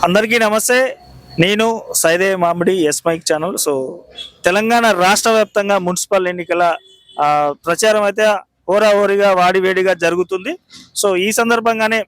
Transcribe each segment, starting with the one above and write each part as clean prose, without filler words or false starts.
అందరికీ నమస్తే. నేను Saide Mamidi S mike channel. So Telangana రాష్ట్ర వ్యాప్తంగా మున్సిపల్ ఎన్నికల ప్రచారం అయితే హోరాహోరీగా వాడివేడిగా జరుగుతుంది. సో ఈ సందర్భంగానే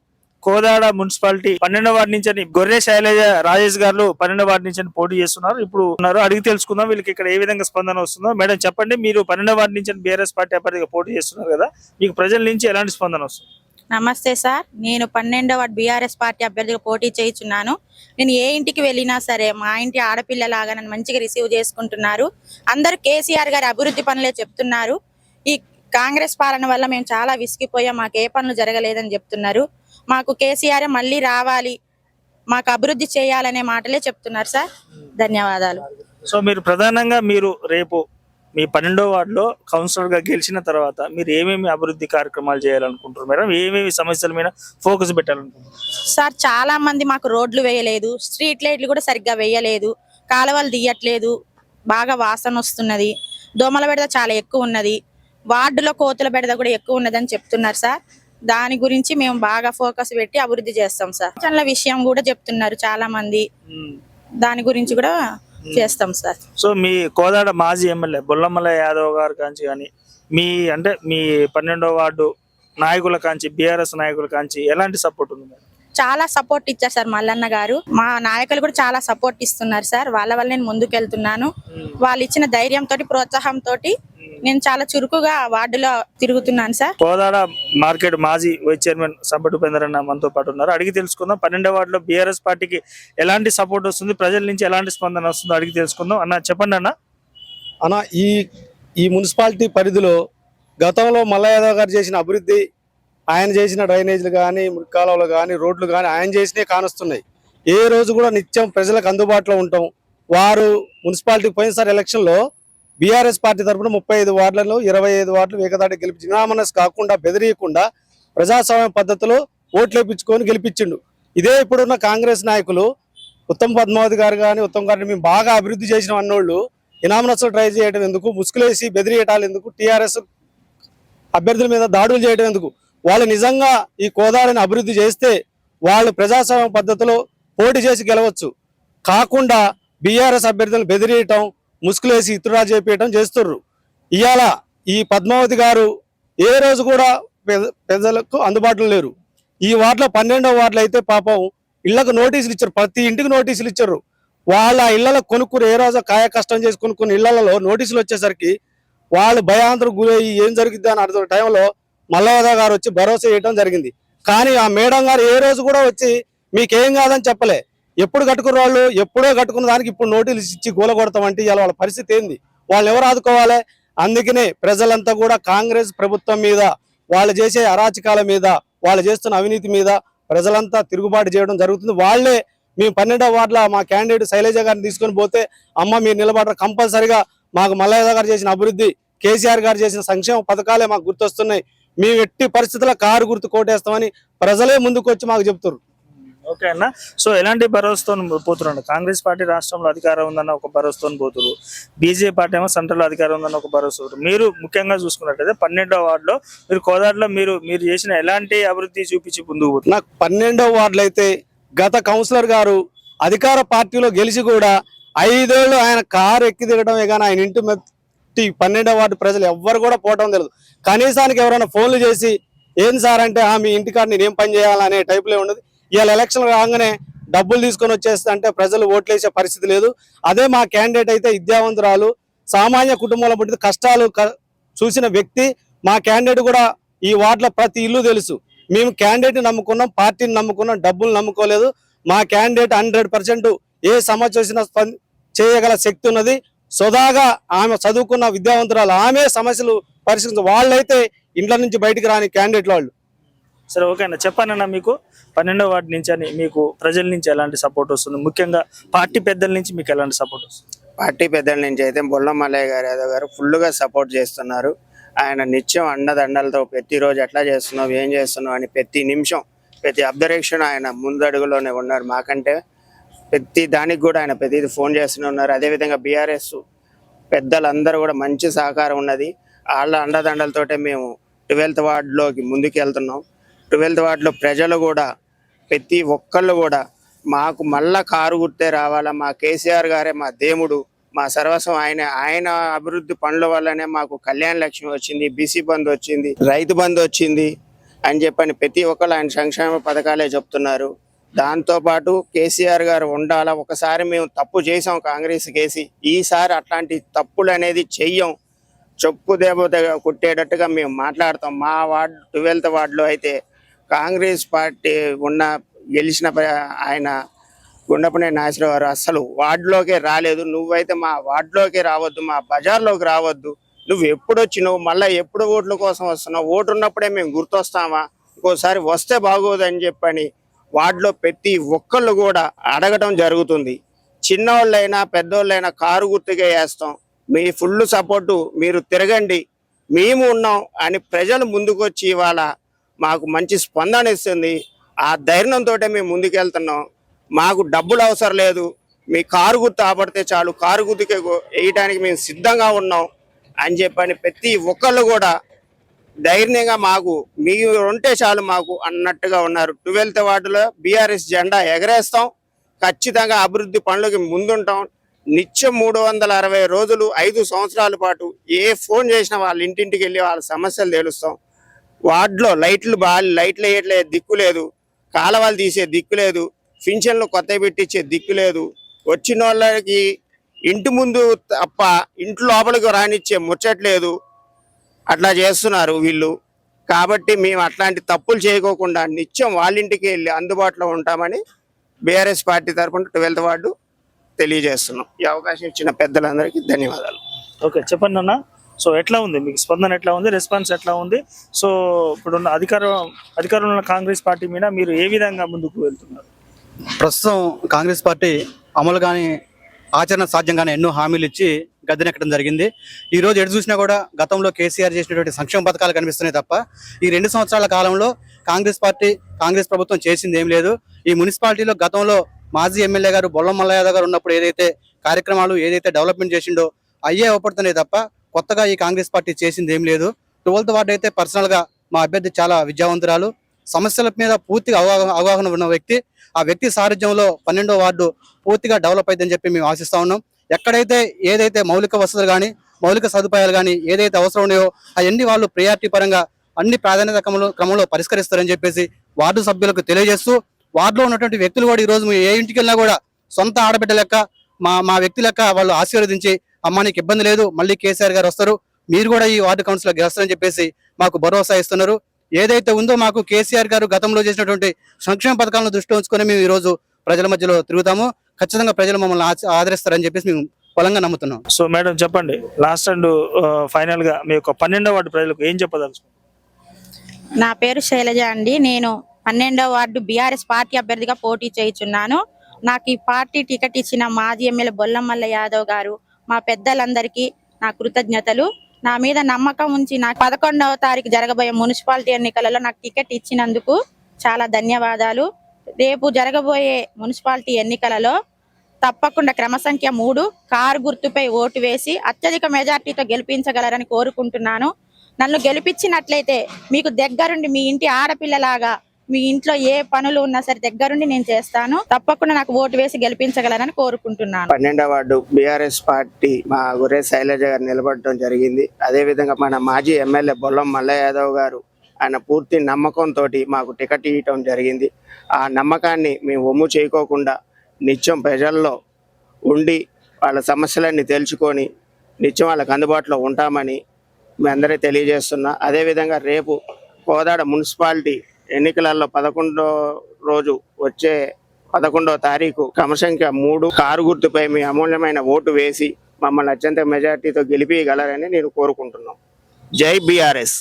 కోదాడ మున్సిపాలిటీ 12వ వార్డు నుంచి గొర్రె శైలజ రాజేష్ గారు 12వ వార్డు నుంచి పోటీ చేస్తున్నారు. ఇప్పుడు ఉన్నారు, అడిగి తెలుసుకుందాం వీళ్ళకి ఇక్కడ ఏ విధంగా స్పందన వస్తుందో. మేడం చెప్పండి, మీరు 12వ వార్డు నుంచి బీఆర్ఎస్ పార్టీ అభ్యర్థిగా పోటీ చేస్తున్నారు కదా, మీకు ప్రజల నుంచి ఎలాంటి స్పందన వస్తుంది? నమస్తే సార్, నేను 12వ వార్డు బీఆర్ఎస్ పార్టీ అభ్యర్థిగా పోటీ చేయుచున్నాను. నేను ఏ ఇంటికి వెళ్ళినా సరే మా ఇంటి ఆడపిల్లలాగా నన్ను మంచిగా రిసీవ్ చేసుకుంటున్నారు. అందరూ కేసీఆర్ గారి అభివృద్ధి పనులే చెప్తున్నారు. ఈ కాంగ్రెస్ పాలన వల్ల మేము చాలా విసిగిపోయాం, మాకు ఏ పనులు జరగలేదని చెప్తున్నారు. మాకు కేసీఆర్ మళ్ళీ రావాలి, మాకు అభివృద్ధి చేయాలనే మాటలే చెప్తున్నారు సార్. ధన్యవాదాలు. సో మీరు ప్రధానంగా మీరు రేపు మీ 12వ వార్డులో కౌన్సిలర్ గా గెలిచిన తర్వాత మీరు ఏమేమి అభివృద్ధి కార్యక్రమాలు చేయాలనుకుంటున్నారు మేడం? ఏమేమి సమస్యల మీద ఫోకస్ పెట్టాలనుకుంటున్నారు సార్? చాలా మంది మాకు రోడ్లు వేయలేదు, స్ట్రీట్ లైట్లు కూడా సరిగ్గా వేయలేదు, కాలువలు తీయట్లేదు, బాగా వాసన వస్తున్నది, దోమల బెడద చాలా ఎక్కువ ఉన్నది, వార్డులో కోతుల బెడద కూడా ఎక్కువ ఉన్నదని చెప్తున్నారు సార్. దాని గురించి మేము బాగా ఫోకస్ పెట్టి అభివృద్ధి చేస్తాం సార్. పింఛన్ల విషయం కూడా చెప్తున్నారు చాలా మంది, దాని గురించి కూడా చేస్తాం సార్. సో మీ కోదాడ మాజీ ఎమ్మెల్యే బొల్లమల్ల యాదవ్ గారు కాంచి కానీ మీ అంటే మీ 12వ వార్డు నాయకుల కాంచి బీఆర్ఎస్ నాయకుల కాంచి ఎలాంటి సపోర్ట్ ఉంది మేడం? చాలా సపోర్ట్ ఇచ్చారు సార్ మల్లన్న గారు. మా నాయకులు కూడా చాలా సపోర్ట్ ఇస్తున్నారు సార్. వాళ్ళ వల్ల నేను ముందుకెళ్తున్నాను. వాళ్ళు ఇచ్చిన ధైర్యంతో ప్రోత్సాహంతో నేను చాలా చురుకుగా వార్డులో తిరుగుతున్నాను సార్. కోదాడ మార్కెట్ మాజీ వైస్ చైర్మన్ సంపటి ఉపేందర్ అన్న మనతో పాటు ఉన్నారు, అడిగి తెలుసుకుందాం. 12వ వార్డులో బీఆర్ఎస్ పార్టీకి ఎలాంటి సపోర్ట్ వస్తుంది, ప్రజల నుంచి ఎలాంటి స్పందన వస్తుందో అడిగి తెలుసుకుందాం. అన్న చెప్పండి అన్న. ఈ మున్సిపాలిటీ పరిధిలో గతంలో మల్ల యాదవ్ గారు చేసిన అభివృద్ధి, ఆయన చేసిన డ్రైనేజీలు కానీ మురికాలువలు కానీ రోడ్లు కానీ ఆయన చేసినవి కానొస్తున్నాయి. ఏ రోజు కూడా నిత్యం ప్రజలకు అందుబాటులో ఉంటాం. వారు మున్సిపాలిటీకి పోయినసారి ఎలక్షన్లో బీఆర్ఎస్ పార్టీ తరఫున 35 వార్డులలో 25 వార్డులు ఏకదాటి గెలిపించి జినామనస్ కాకుండా బెదిరియకుండా ప్రజాస్వామ్య పద్ధతిలో ఓట్లు వేయించుకొని గెలిపించిండు. ఇదే ఇప్పుడున్న కాంగ్రెస్ నాయకులు ఉత్తమ్ పద్మావతి గారు కానీ ఉత్తమ్ గారిని మేము బాగా అభివృద్ధి చేసిన అన్నోళ్ళు ఇనామనస్ ట్రై చేయడం ఎందుకు, ముసుగులేసి బెదిరియటాలు ఎందుకు, టీఆర్ఎస్ అభ్యర్థుల మీద దాడులు చేయడం ఎందుకు? వాళ్ళు నిజంగా ఈ కోదాడని అభివృద్ధి చేస్తే వాళ్ళు ప్రజాస్వామ్య పద్ధతిలో పోటీ చేసి గెలవచ్చు. కాకుండా బీఆర్ఎస్ అభ్యర్థులను బెదిరియటం, ముసుగులేసి ఇతరురా చేపించడం చేస్తుర్రు. ఇవాళ ఈ పద్మావతి గారు ఏ రోజు కూడా ప్రజలకు అందుబాటులో లేరు. ఈ వార్డులో 12వ వార్డులో అయితే పాపం ఇళ్లకు నోటీసులు ఇచ్చారు, ప్రతి ఇంటికి నోటీసులు ఇచ్చారు. వాళ్ళ ఇళ్లలో కొనుక్కుని ఏ రోజు కాయ కష్టం చేసి కొనుక్కుని ఇళ్లలో నోటీసులు వచ్చేసరికి వాళ్ళు భయాంతరం గురయ్యి ఏం జరిగిద్ది అని అర్థం టైంలో మల్లయ్య గారు వచ్చి భరోసా చేయడం జరిగింది. కానీ ఆ మేడం గారు ఏ రోజు కూడా వచ్చి మీకేం కాదని చెప్పలే. ఎప్పుడు కట్టుకున్న వాళ్ళు ఎప్పుడో కట్టుకున్న దానికి ఇప్పుడు నోటీసులు ఇచ్చి గోల కొడతామంటే ఇవాళ వాళ్ళ పరిస్థితి ఏంది? వాళ్ళు ఎవరు ఆదుకోవాలి? అందుకనే ప్రజలంతా కూడా కాంగ్రెస్ ప్రభుత్వం మీద, వాళ్ళు చేసే అరాచకాల మీద, వాళ్ళు చేస్తున్న అవినీతి మీద ప్రజలంతా తిరుగుబాటు చేయడం జరుగుతుంది. వాళ్ళే మేము 12వ వార్డులో మా క్యాండిడేట్ శైలజ గారిని తీసుకొని పోతే, అమ్మ మీరు నిలబడరు, కంపల్సరిగా మాకు మల్లయ్య గారు చేసిన అభివృద్ధి, కేసీఆర్ గారు చేసిన సంక్షేమ పథకాలే మాకు గుర్తొస్తున్నాయి, మేము ఎట్టి పరిస్థితుల్లో కారు గుర్తు కోటేస్తామని ప్రజలే ముందుకు వచ్చి మాకు చెప్తారు. ఓకే అన్న. సో ఎలాంటి భరోసాతో పోతున్నారు? కాంగ్రెస్ పార్టీ రాష్ట్రంలో అధికారం ఉందన్న ఒక భరోసాతో పోతున్నారు, బీజేపీ పార్టీ ఏమో సెంట్రల్ అధికారం ఉందన్న ఒక భరోసా. మీరు ముఖ్యంగా చూసుకున్నట్లయితే 12వ వార్డులో మీరు కోదాడలో మీరు చేసిన ఎలాంటి అభివృద్ధి చూపించి ముందుకు పోతున్నారు? నాకు 12వ వార్డులో అయితే గత కౌన్సిలర్ గారు అధికార పార్టీలో గెలిచి కూడా 5 ఏళ్ళు ఆయన కారు ఎక్కి దిగడమే కానీ ఆయన ఇంటి 12వ వార్డు ప్రజలు ఎవ్వరు కూడా పోవటం తెలియదు. కనీసానికి ఎవరైనా ఫోన్లు చేసి ఏం సార్ అంటే మీ ఇంటికాడ నేనేం పని చేయాలనే టైపులో ఉండదు. ఇవాళ ఎలక్షన్ రాగానే డబ్బులు తీసుకొని వచ్చేస్తే అంటే ప్రజలు ఓట్లేసే పరిస్థితి లేదు. అదే మా క్యాండిడేట్ అయితే విద్యావంతురాలు, సామాన్య కుటుంబంలో పుట్టిన కష్టాలు చూసిన వ్యక్తి. మా క్యాండిడేట్ కూడా ఈ వార్డులో ప్రతి ఇల్లు తెలుసు. మేము క్యాండిడేట్ని నమ్ముకున్నాం, పార్టీని నమ్ముకున్నాం, డబ్బులు నమ్ముకోలేదు. మా క్యాండిడేట్ 100% ఏ సమస్య వచ్చినా చేయగల శక్తి ఉన్నది. సోదాగా ఆమె చదువుకున్న విద్యావంతురాలు, ఆమె సమస్యలు పరిశీలించ వాళ్ళైతే ఇంట్లో నుంచి బయటికి రాని క్యాండిడేట్ వాళ్ళు. సరే ఓకే అన్న, చెప్పానన్నా మీకు 12వ వార్డు నుంచి అని మీకు ప్రజల నుంచి ఎలాంటి సపోర్ట్ వస్తుంది? ముఖ్యంగా పార్టీ పెద్దల నుంచి మీకు ఎలాంటి సపోర్ట్ వస్తుంది? పార్టీ పెద్దల నుంచి అయితే బొల్లమల్ల యాదవ్ గారు ఫుల్గా సపోర్ట్ చేస్తున్నారు. ఆయన నిత్యం అండదండలతో ప్రతిరోజు ఎట్లా చేస్తున్నావు, ఏం చేస్తున్నావు అని ప్రతి నిమిషం ప్రతి అబ్జర్వేషన్ ఆయన ముందడుగులోనే ఉన్నారు. మాకంటే ప్రతి దానికి కూడా ఆయన ప్రతిదీ ఫోన్ చేస్తూనే ఉన్నారు. అదేవిధంగా బీఆర్ఎస్ పెద్దలందరూ కూడా మంచి సహకారం ఉన్నది. వాళ్ళ అండదండలతోటే మేము 12th వార్డులోకి ముందుకు వెళ్తున్నాం. 12th వార్డులో ప్రజలు కూడా ప్రతి ఒక్కళ్ళు కూడా మాకు మళ్ళా కారు గుర్తే రావాలా, మా కేసీఆర్ గారే మా దేవుడు, మా సర్వస్వం ఆయన అభివృద్ధి పనుల వల్లనే మాకు కళ్యాణ లక్ష్మి వచ్చింది, బీసీ బంధు వచ్చింది, రైతు బంధు వచ్చింది అని చెప్పని ప్రతి ఒక్కళ్ళు ఆయన సంక్షేమ పథకాలే చెప్తున్నారు. దాంతోపాటు కేసీఆర్ గారు ఉండాలా. ఒకసారి మేము తప్పు చేసాం కాంగ్రెస్ కేసి, ఈసారి అట్లాంటి తప్పులు అనేది చెయ్యం. చెప్పు దేవత కొట్టేటట్టుగా మేము మాట్లాడతాం. మా వార్డు 12th వార్డులో అయితే కాంగ్రెస్ పార్టీ గెలిచిన ఆయన గుండపనే నాగేశ్వరరావు గారు అసలు వార్డులోకే రాలేదు. నువ్వైతే మా వార్డులోకే రావద్దు, మా బజార్లోకి రావద్దు, నువ్వు ఎప్పుడు వచ్చినావు, మళ్ళీ ఎప్పుడు ఓట్ల కోసం వస్తున్నావు, ఓటు ఉన్నప్పుడే మేము గుర్తొస్తామా, ఇంకోసారి వస్తే బాగోదని చెప్పని వార్డులో ప్రతి ఒక్కళ్ళు కూడా అడగటం జరుగుతుంది. చిన్నవాళ్ళైనా పెద్దోళ్ళైనా కారు గుర్తుగా వేస్తాం, మీ ఫుల్ సపోర్టు, మీరు తిరగండి, మేము ఉన్నాం అని ప్రజలు ముందుకొచ్చి ఇవాళ మాకు మంచి స్పందన ఇస్తుంది. ఆ ధైర్యంతో మేము ముందుకెళ్తున్నాం. మాకు డబ్బులు అవసరం లేదు, మీ కారు గుర్తు ఆపడితే చాలు, కారు గుర్తుకే వేయడానికి మేము సిద్ధంగా ఉన్నాం అని చెప్పని ప్రతి ఒక్కళ్ళు కూడా ధైర్యంగా మాకు మీరు ఉంటే చాలు మాకు అన్నట్టుగా ఉన్నారు. 12th వార్డులో బీఆర్ఎస్ జెండా ఎగరేస్తాం, ఖచ్చితంగా అభివృద్ధి పనులకి ముందుంటాం. నిత్యం 360 రోజులు 5 సంవత్సరాల పాటు ఏ ఫోన్ చేసినా వాళ్ళ ఇంటింటికి వెళ్ళి వాళ్ళ సమస్యలు తెలుస్తాం. వార్డులో లైట్లు వేయట్లే దిక్కు లేదు, కాలవాళ్ళు తీసే దిక్కు లేదు, పింఛన్లు కొత్త పెట్టించే దిక్కు లేదు, వచ్చిన వాళ్ళకి ఇంటి ముందు తప్ప ఇంటి లోపలికి రానిచ్చే ముచ్చట్లేదు. అట్లా చేస్తున్నారు వీళ్ళు. కాబట్టి మేము అట్లాంటి తప్పులు చేయకోకుండా నిత్యం వాళ్ళ ఇంటికి వెళ్ళి అందుబాటులో ఉంటామని బీఆర్ఎస్ పార్టీ తరఫున 12th వార్డు తెలియజేస్తున్నాం. ఈ అవకాశం ఇచ్చిన పెద్దలందరికీ ధన్యవాదాలు. ఓకే, చెప్పండి అన్న. సో ఎట్లా ఉంది మీకు స్పందన, ఎట్లా ఉంది రెస్పాన్స్, ఎట్లా ఉంది? సో ఇప్పుడున్న అధికారంలో ఉన్న కాంగ్రెస్ పార్టీ మీద మీరు ఏ విధంగా ముందుకు వెళ్తున్నారు? ప్రస్తుతం కాంగ్రెస్ పార్టీ అమలు కానీ ఆచరణ సాధ్యంగానే ఎన్నో హామీలు ఇచ్చి గద్దెనెక్కడం జరిగింది. ఈ రోజు ఎటు చూసినా కూడా గతంలో కేసీఆర్ చేసినటువంటి సంక్షేమ పథకాలు కనిపిస్తున్నాయి తప్ప ఈ 2 సంవత్సరాల కాలంలో కాంగ్రెస్ ప్రభుత్వం చేసింది ఏం లేదు. ఈ మున్సిపాలిటీలో గతంలో మాజీ ఎమ్మెల్యే గారు బొల్లం మల్లయ్య యాదవ్ గారు ఉన్నప్పుడు ఏదైతే కార్యక్రమాలు ఏదైతే డెవలప్మెంట్ చేసిండో అయ్యే ఒప్పడుతున్నాయి తప్ప కొత్తగా ఈ కాంగ్రెస్ పార్టీ చేసింది ఏం లేదు. 12th వార్డు అయితే పర్సనల్ గా మా అభ్యర్థి చాలా విద్యావంతురాలు, సమస్యల మీద పూర్తిగా అవగాహన ఉన్న వ్యక్తి. ఆ వ్యక్తి సారథ్యంలో 12వ వార్డు పూర్తిగా డెవలప్ అయిందని చెప్పి మేము ఆశిస్తా ఉన్నాం. ఎక్కడైతే ఏదైతే మౌలిక వసతులు కానీ మౌలిక సదుపాయాలు కానీ ఏదైతే అవసరం ఉన్నాయో అవన్నీ వాళ్ళు ప్రియారిటీ పరంగా అన్ని ప్రాధాన్యత క్రమంలో పరిష్కరిస్తారని చెప్పేసి వార్డు సభ్యులకు తెలియజేస్తూ, వార్డులో ఉన్నటువంటి వ్యక్తులు కూడా ఈ రోజు ఏ ఇంటికి వెళ్ళినా కూడా సొంత ఆడబిడ్డ లెక్క మా వ్యక్తి లెక్క వాళ్ళు ఆశీర్వదించి అమ్మా నీకు ఇబ్బంది లేదు, మళ్ళీ కేసీఆర్ గారు వస్తారు, మీరు కూడా ఈ వార్డు కౌన్సిలర్ గెలుస్తారని చెప్పేసి మాకు భరోసా ఇస్తున్నారు. ఏదైతే ఉందో మాకు కేసీఆర్ గారు గతంలో చేసినటువంటి సంక్షేమ పథకాలను దృష్టిలో ఉంచుకొని మేము ఈ రోజు ప్రజల మధ్యలో తిరుగుతాము. ఖచ్చితంగా ప్రజలు మమ్మల్ని ఆదరిస్తారని చెప్పేసి మేము బలంగా నమ్ముతున్నాం. సో మేడం చెప్పండి, లాస్ట్ అండ్ ఫైనల్ గా మీ యొక్క 12వ వార్డు ప్రజలకు ఏం చెప్పదలుచుకుంటారు? నా పేరు శైలజ అండి. నేను 12వ వార్డు బీఆర్ఎస్ పార్టీ అభ్యర్థిగా పోటీ చేయుచున్నాను. నాకు ఈ పార్టీ టికెట్ ఇచ్చిన మాజీ ఎమ్మెల్యే బొల్లం మల్లయ్య యాదవ్ గారు, మా పెద్దలందరికీ నా కృతజ్ఞతలు. నా మీద నమ్మకం ఉంచి నాకు 11వ తారీఖు జరగబోయే మున్సిపాలిటీ ఎన్నికలలో నాకు టికెట్ ఇచ్చినందుకు చాలా ధన్యవాదాలు. రేపు జరగబోయే మున్సిపాలిటీ ఎన్నికలలో తప్పకుండా క్రమ సంఖ్య 3 కారు గుర్తుపై ఓటు వేసి అత్యధిక మెజార్టీతో గెలిపించగలరని కోరుకుంటున్నాను. నన్ను గెలిపించినట్లయితే మీకు దగ్గరుండి మీ ఇంటి ఆడపిల్లలాగా మీ ఇంట్లో ఏ పనులు ఉన్నా సరే దగ్గరుండి నేను చేస్తాను. తప్పకుండా నాకు ఓటు వేసి గెలిపించగలరని కోరుకుంటున్నాను. 12వ వార్డు బీఆర్ఎస్ పార్టీ మా గుర్రే శైలజ గారు నిలబడటం జరిగింది. అదే విధంగా మన మాజీ ఎమ్మెల్యే బొల్లం మల్లయ్య యాదవ్ గారు ఆయన పూర్తి నమ్మకంతో మాకు టికెట్ ఇవ్వటం జరిగింది. ఆ నమ్మకాన్ని మేము ఒమ్ము చేయకోకుండా నిత్యం ప్రజల్లో ఉండి వాళ్ళ సమస్యలన్నీ తెలుసుకొని నిత్యం వాళ్ళకి అందుబాటులో ఉంటామని మీ అందరికీ తెలియజేస్తున్నా. అదేవిధంగా రేపు కోదాడ మున్సిపాలిటీ ఎన్నికలలో 11వ రోజు వచ్చే 11వ తారీఖు క్రమసంఖ్య 3 కారు గుర్తుపై మీ అమూల్యమైన ఓటు వేసి మమ్మల్ని అత్యంత మెజార్టీతో గెలిపియగలరని నేను కోరుకుంటున్నాం. జై బీఆర్ఎస్.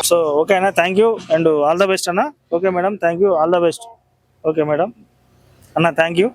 సో ఓకే అన్న, thank you and all the best అన్న. Okay madam, thank you, all the best. Okay madam అన్న, థ్యాంక్ యూ.